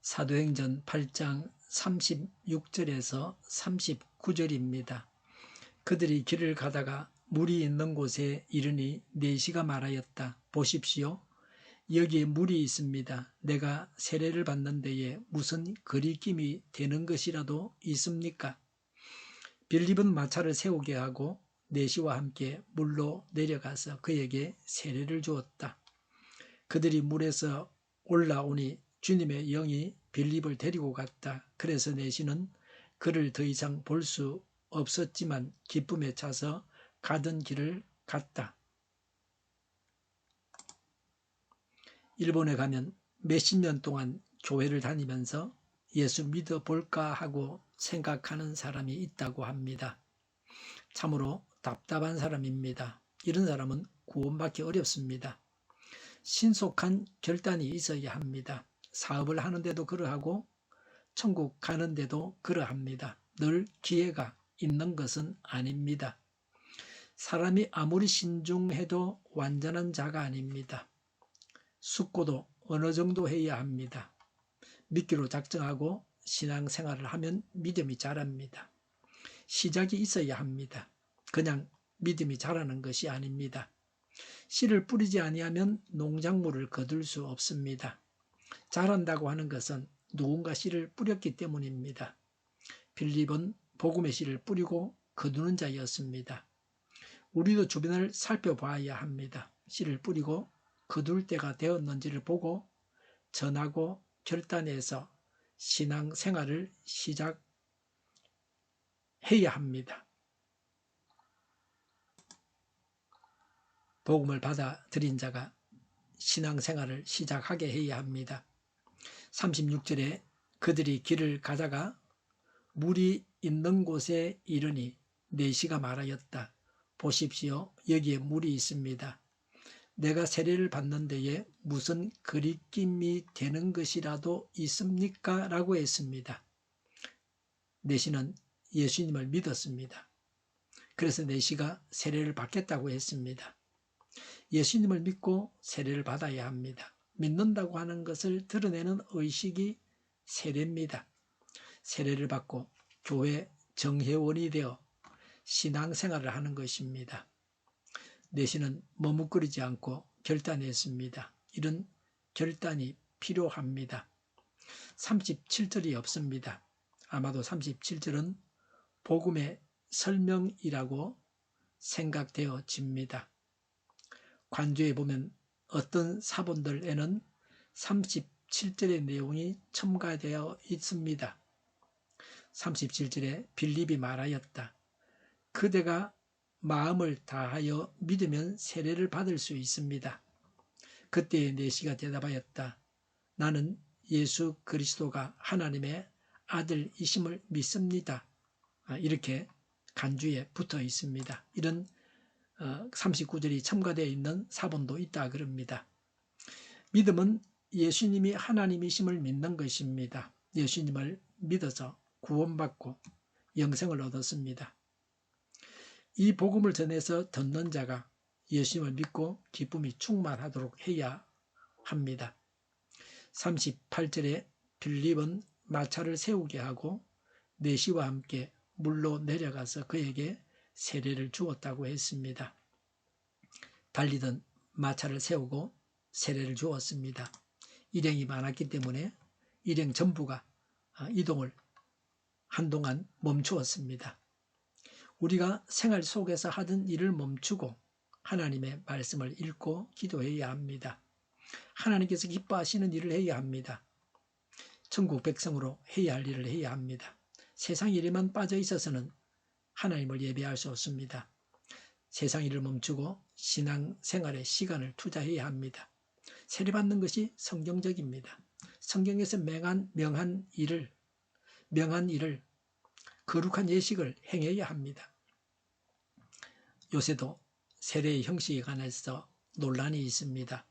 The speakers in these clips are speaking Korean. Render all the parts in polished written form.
사도행전 8장 36절에서 39절입니다. 그들이 길을 가다가 물이 있는 곳에 이르니 내시가 말하였다. 보십시오. 여기에 물이 있습니다. 내가 세례를 받는 데에 무슨 거리낌이 되는 것이라도 있습니까? 빌립은 마차를 세우게 하고 내시와 함께 물로 내려가서 그에게 세례를 주었다. 그들이 물에서 올라오니 주님의 영이 빌립을 데리고 갔다. 그래서 내시는 그를 더 이상 볼 수 없었지만 기쁨에 차서 가던 길을 갔다. 일본에 가면 몇십 년 동안 교회를 다니면서 예수 믿어볼까 하고 생각하는 사람이 있다고 합니다. 참으로 답답한 사람입니다. 이런 사람은 구원받기 어렵습니다. 신속한 결단이 있어야 합니다. 사업을 하는데도 그러하고 천국 가는데도 그러합니다. 늘 기회가 있는 것은 아닙니다. 사람이 아무리 신중해도 완전한 자가 아닙니다. 숙고도 어느 정도 해야 합니다. 믿기로 작정하고 신앙생활을 하면 믿음이 자랍니다. 시작이 있어야 합니다. 그냥 믿음이 자라는 것이 아닙니다. 씨를 뿌리지 아니하면 농작물을 거둘 수 없습니다. 자란다고 하는 것은 누군가 씨를 뿌렸기 때문입니다. 빌립은 복음의 씨를 뿌리고 거두는 자였습니다. 우리도 주변을 살펴봐야 합니다. 씨를 뿌리고 거둘 때가 되었는지를 보고 전하고 결단해서 신앙생활을 시작해야 합니다. 복음을 받아들인 자가 신앙생활을 시작하게 해야 합니다. 36절에 그들이 길을 가다가 물이 있는 곳에 이르니 내시가 말하였다. 보십시오. 여기에 물이 있습니다. 내가 세례를 받는 데에 무슨 거리낌이 되는 것이라도 있습니까? 라고 했습니다. 내시는 예수님을 믿었습니다. 그래서 내시가 세례를 받겠다고 했습니다. 예수님을 믿고 세례를 받아야 합니다. 믿는다고 하는 것을 드러내는 의식이 세례입니다. 세례를 받고 교회 정회원이 되어 신앙생활을 하는 것입니다. 내시는 머뭇거리지 않고 결단했습니다. 이런 결단이 필요합니다. 37절이 없습니다. 아마도 37절은 복음의 설명이라고 생각되어집니다. 관조에 보면 어떤 사본들에는 37절의 내용이 첨가되어 있습니다. 37절에 빌립이 말하였다. 그대가 마음을 다하여 믿으면 세례를 받을 수 있습니다. 그때에 내시가 대답하였다. 나는 예수 그리스도가 하나님의 아들이심을 믿습니다. 이렇게 간주에 붙어 있습니다. 이런 39절이 첨가되어 있는 사본도 있다 그럽니다. 믿음은 예수님이 하나님이심을 믿는 것입니다. 예수님을 믿어서 구원받고 영생을 얻었습니다. 이 복음을 전해서 듣는 자가 예수님을 믿고 기쁨이 충만하도록 해야 합니다. 38절에 빌립은 마차를 세우게 하고 내시와 함께 물로 내려가서 그에게 세례를 주었다고 했습니다. 달리던 마차를 세우고 세례를 주었습니다. 일행이 많았기 때문에 일행 전부가 이동을 한동안 멈추었습니다. 우리가 생활 속에서 하던 일을 멈추고 하나님의 말씀을 읽고 기도해야 합니다. 하나님께서 기뻐하시는 일을 해야 합니다. 천국 백성으로 해야 할 일을 해야 합니다. 세상 일에만 빠져 있어서는 하나님을 예배할 수 없습니다. 세상 일을 멈추고 신앙생활에 시간을 투자해야 합니다. 세례받는 것이 성경적입니다. 성경에서 명한 일을 거룩한 예식을 행해야 합니다. 요새도 세례의 형식에 관해서 논란이 있습니다.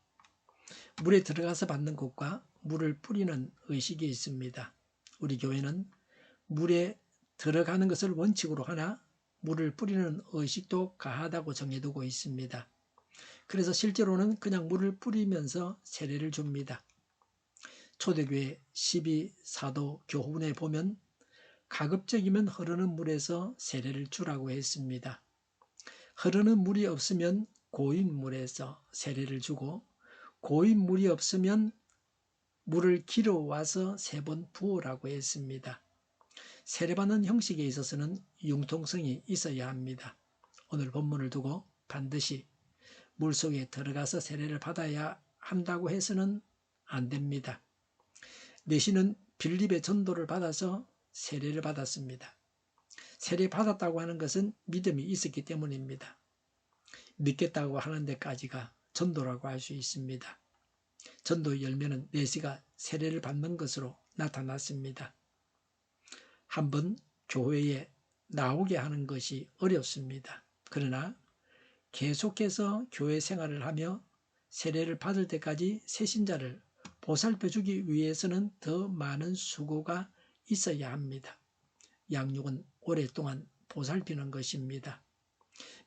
물에 들어가서 받는 것과 물을 뿌리는 의식이 있습니다. 우리 교회는 물에 들어가는 것을 원칙으로 하나 물을 뿌리는 의식도 가하다고 정해두고 있습니다. 그래서 실제로는 그냥 물을 뿌리면서 세례를 줍니다. 초대교회 12사도 교훈에 보면 가급적이면 흐르는 물에서 세례를 주라고 했습니다. 흐르는 물이 없으면 고인 물에서 세례를 주고, 고인 물이 없으면 물을 길어와서 3번 부으라고 했습니다. 세례받는 형식에 있어서는 융통성이 있어야 합니다. 오늘 본문을 두고 반드시 물속에 들어가서 세례를 받아야 한다고 해서는 안 됩니다. 내시는 빌립의 전도를 받아서 세례를 받았습니다. 세례 받았다고 하는 것은 믿음이 있었기 때문입니다. 믿겠다고 하는 데까지가 전도라고 할 수 있습니다. 전도의 열매는 내시가 세례를 받는 것으로 나타났습니다. 한번 교회에 나오게 하는 것이 어렵습니다. 그러나 계속해서 교회 생활을 하며 세례를 받을 때까지 새신자를 보살펴주기 위해서는 더 많은 수고가 있어야 합니다. 양육은 오랫동안 보살피는 것입니다.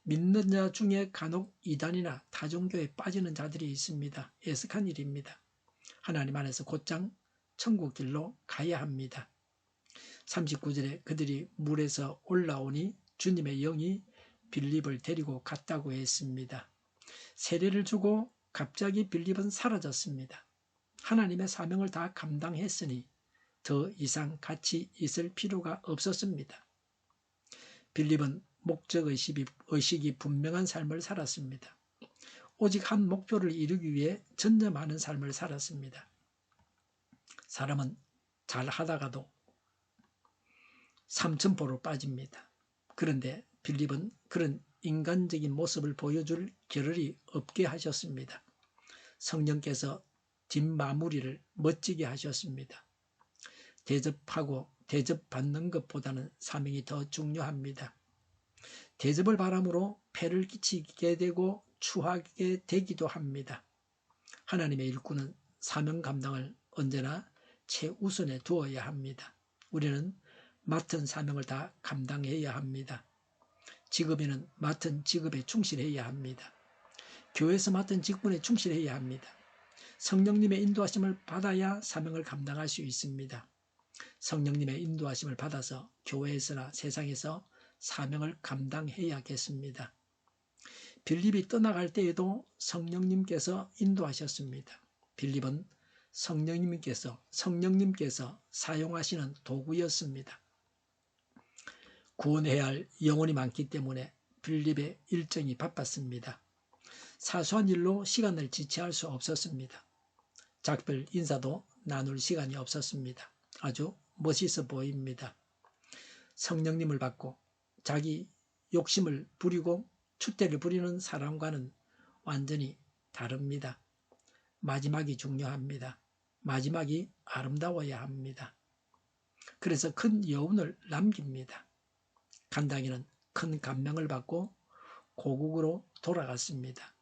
믿는 자 중에 간혹 이단이나 다종교에 빠지는 자들이 있습니다. 애석한 일입니다. 하나님 안에서 곧장 천국 길로 가야 합니다. 39절에 그들이 물에서 올라오니 주님의 영이 빌립을 데리고 갔다고 했습니다. 세례를 주고 갑자기 빌립은 사라졌습니다. 하나님의 사명을 다 감당했으니 더 이상 같이 있을 필요가 없었습니다. 빌립은 목적의식이 분명한 삶을 살았습니다. 오직 한 목표를 이루기 위해 전념하는 삶을 살았습니다. 사람은 잘 하다가도 삼천포로 빠집니다. 그런데 빌립은 그런 인간적인 모습을 보여줄 겨를이 없게 하셨습니다. 성령께서 뒷마무리를 멋지게 하셨습니다. 대접받는 것보다는 사명이 더 중요합니다. 대접을 바람으로 폐를 끼치게 되고 추하게 되기도 합니다. 하나님의 일꾼은 사명 감당을 언제나 최우선에 두어야 합니다. 우리는 맡은 사명을 다 감당해야 합니다. 직업인은 맡은 직업에 충실해야 합니다. 교회에서 맡은 직분에 충실해야 합니다. 성령님의 인도하심을 받아야 사명을 감당할 수 있습니다. 성령님의 인도하심을 받아서 교회에서나 세상에서 사명을 감당해야겠습니다. 빌립이 떠나갈 때에도 성령님께서 인도하셨습니다. 빌립은 성령님께서 사용하시는 도구였습니다. 구원해야 할 영혼이 많기 때문에 빌립의 일정이 바빴습니다. 사소한 일로 시간을 지체할 수 없었습니다. 작별 인사도 나눌 시간이 없었습니다. 아주 멋있어 보입니다. 성령님을 받고 자기 욕심을 부리고 추태를 부리는 사람과는 완전히 다릅니다. 마지막이 중요합니다. 마지막이 아름다워야 합니다. 그래서 큰 여운을 남깁니다. 간당이는 큰 감명을 받고 고국으로 돌아갔습니다.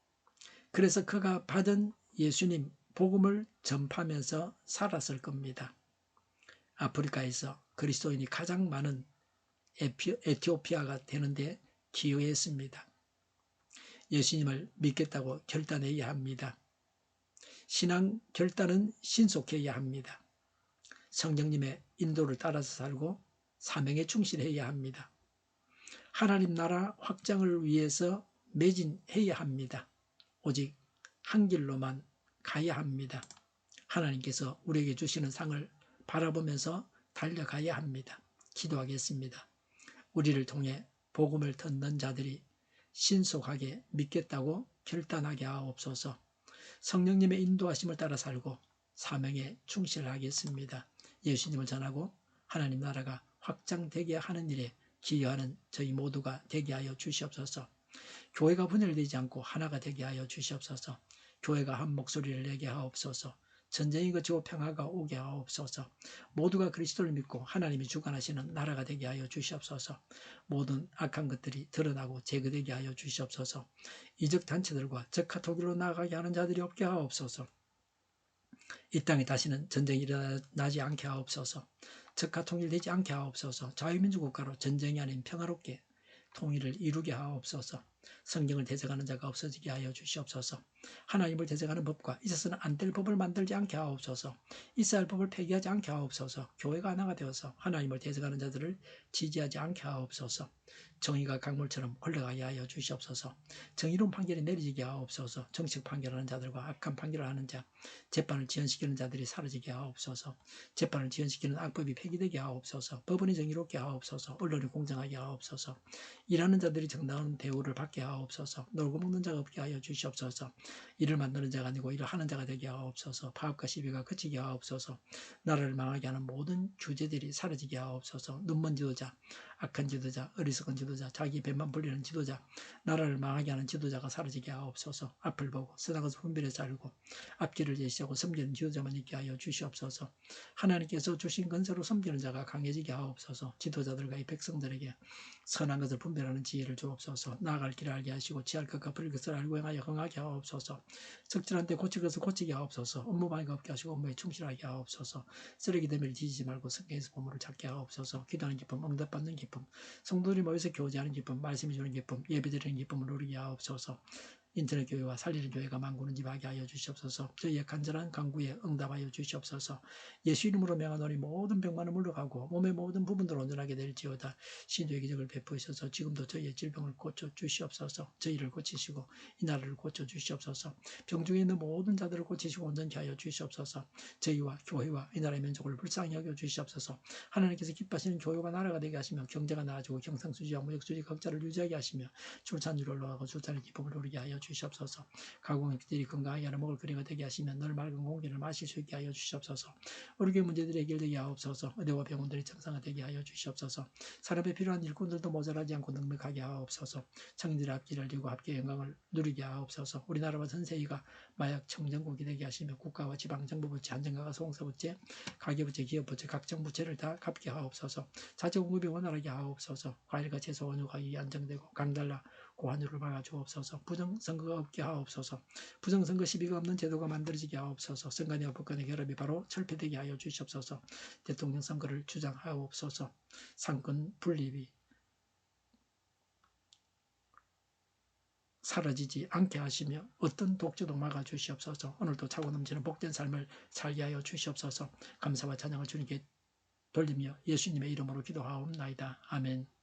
그래서 그가 받은 예수님 복음을 전파하면서 살았을 겁니다. 아프리카에서 그리스도인이 가장 많은 에티오피아가 되는데 기여했습니다. 예수님을 믿겠다고 결단해야 합니다. 신앙 결단은 신속해야 합니다. 성령님의 인도를 따라서 살고 사명에 충실해야 합니다. 하나님 나라 확장을 위해서 매진해야 합니다. 오직 한 길로만 가야 합니다. 하나님께서 우리에게 주시는 상을 바라보면서 달려가야 합니다. 기도하겠습니다. 우리를 통해 복음을 듣는 자들이 신속하게 믿겠다고 결단하게 하옵소서. 성령님의 인도하심을 따라 살고 사명에 충실하겠습니다. 예수님을 전하고 하나님 나라가 확장되게 하는 일에 기여하는 저희 모두가 되게 하여 주시옵소서. 교회가 분열되지 않고 하나가 되게 하여 주시옵소서. 교회가 한 목소리를 내게 하옵소서. 전쟁이 그치고 평화가 오게 하옵소서. 모두가 그리스도를 믿고 하나님이 주관하시는 나라가 되게 하여 주시옵소서. 모든 악한 것들이 드러나고 제거되게 하여 주시옵소서. 이적 단체들과 적화토기로 나아가게 하는 자들이 없게 하옵소서. 이 땅에 다시는 전쟁이 일어나지 않게 하옵소서. 적화통일되지 않게 하옵소서. 자유민주국가로 전쟁이 아닌 평화롭게 통일을 이루게 하옵소서. 성경을 대적하는 자가 없어지게 하여 주시옵소서. 하나님을 대적하는 법과 있어서는 안 될 법을 만들지 않게 하옵소서. 있어야 할 법을 폐기하지 않게 하옵소서. 교회가 하나가 되어서 하나님을 대적하는 자들을 지지하지 않게 하옵소서. 정의가 강물처럼 흘러가게 하여 주시옵소서. 정의로운 판결이 내리지게 하옵소서. 정식 판결하는 자들과 악한 판결을 하는 자, 재판을 지연시키는 자들이 사라지게 하옵소서. 재판을 지연시키는 악법이 폐기되게 하옵소서. 법원이 정의롭게 하옵소서. 언론이 공정하게 하옵소서. 일하는 자들이 정당한 대우를 받게 하옵소서. 놀고 먹는 자가 없게 하여 주시옵소서. 일을 만드는 자가 아니고 일을 하는 자가 되게 하옵소서. 파업과 시비가 그치게 하옵소서. 나라를 망하게 하는 모든 주제들이 사라지게 하옵소서. 눈먼 지도자, 악한 지도자, 어리석은 지도자, 자기 배만 불리는 지도자, 나라를 망하게 하는 지도자가 사라지게 하옵소서. 앞을 보고 선한 것을 분별해서 알고 앞길을 제시하고 섬기는 지도자만 있게 하여 주시옵소서. 하나님께서 주신 건세로 섬기는 자가 강해지게 하옵소서. 지도자들과 이 백성들에게 선한 것을 분별하는 지혜를 주옵소서. 나아갈 길을 알게 하시고 지할 것과 버릴 것을 알고 행하여 흥하게 하옵소서. 적절한 때 고칠 것을 고치게 하옵소서. 업무방해가 없게 하시고 업무에 충실하게 하옵소서. 쓰레기 대면을 뒤지지 말고 성경에서 보물을 찾게 하옵소서. 기도하는 기쁨, 응답받는 기쁨, 성도들이 모여서 교제하는 기쁨, 말씀해 주는 기쁨, 예배드리는 기쁨을 누리게 하옵소서. 인터넷 교회와 살리는 교회가 만구는 집하게 하여 주시옵소서. 저희의 간절한 간구에 응답하여 주시옵소서. 예수 이름으로 명하노니 모든 병만은 물러가고 몸의 모든 부분들 온전하게 될지어다. 신주의 기적을 베푸셔서 지금도 저희의 질병을 고쳐 주시옵소서. 저희를 고치시고 이 나라를 고쳐 주시옵소서. 병중에 있는 모든 자들을 고치시고 온전케 하여 주시옵소서. 저희와 교회와 이 나라의 민족을 불쌍히 여겨 주시옵소서. 하나님께서 기뻐하시는 교회와 나라가 되게 하시며 경제가 나아지고 경상수지와 무역수지 각자를 유지하게 하시며 출산율을 올라가고 출산의 기쁨을 누리게 하여 주시옵소서. 가공육들이 건강하게 하는 먹을 거리가 되게 하시며 늘 맑은 공기를 마실 수 있게 하여 주시옵소서. 의료계 문제들이 해결되게 하옵소서. 의대와 병원들이 정상화되게 하여 주시옵소서. 산업에 필요한 일꾼들도 모자라지 않고 넉넉하게 하옵소서. 청년들의 앞길을 알리고 합계의 영광을 누리게 하옵소서. 우리나라와 전 세계가 마약 청정국이 되게 하시며 국가와 지방 정부부채, 안전가가 소공사부채, 가계부채, 기업부채, 각종 부채를 다 갚게 하옵소서. 자체 공급이 원활하게 하옵소서. 과일과 채소 원유 가격이 안정되고 강달러 고환율을 막아주옵소서. 부정선거가 없게 하옵소서. 부정선거 시비가 없는 제도가 만들어지게 하옵소서. 선관위와 법관의 결합이 바로 철폐되게 하여 주시옵소서. 대통령 선거를 주장하옵소서. 상권 분립이 사라지지 않게 하시며 어떤 독재도 막아주시옵소서. 오늘도 차고 넘치는 복된 삶을 살게 하여 주시옵소서. 감사와 찬양을 주님께 돌리며 예수님의 이름으로 기도하옵나이다. 아멘.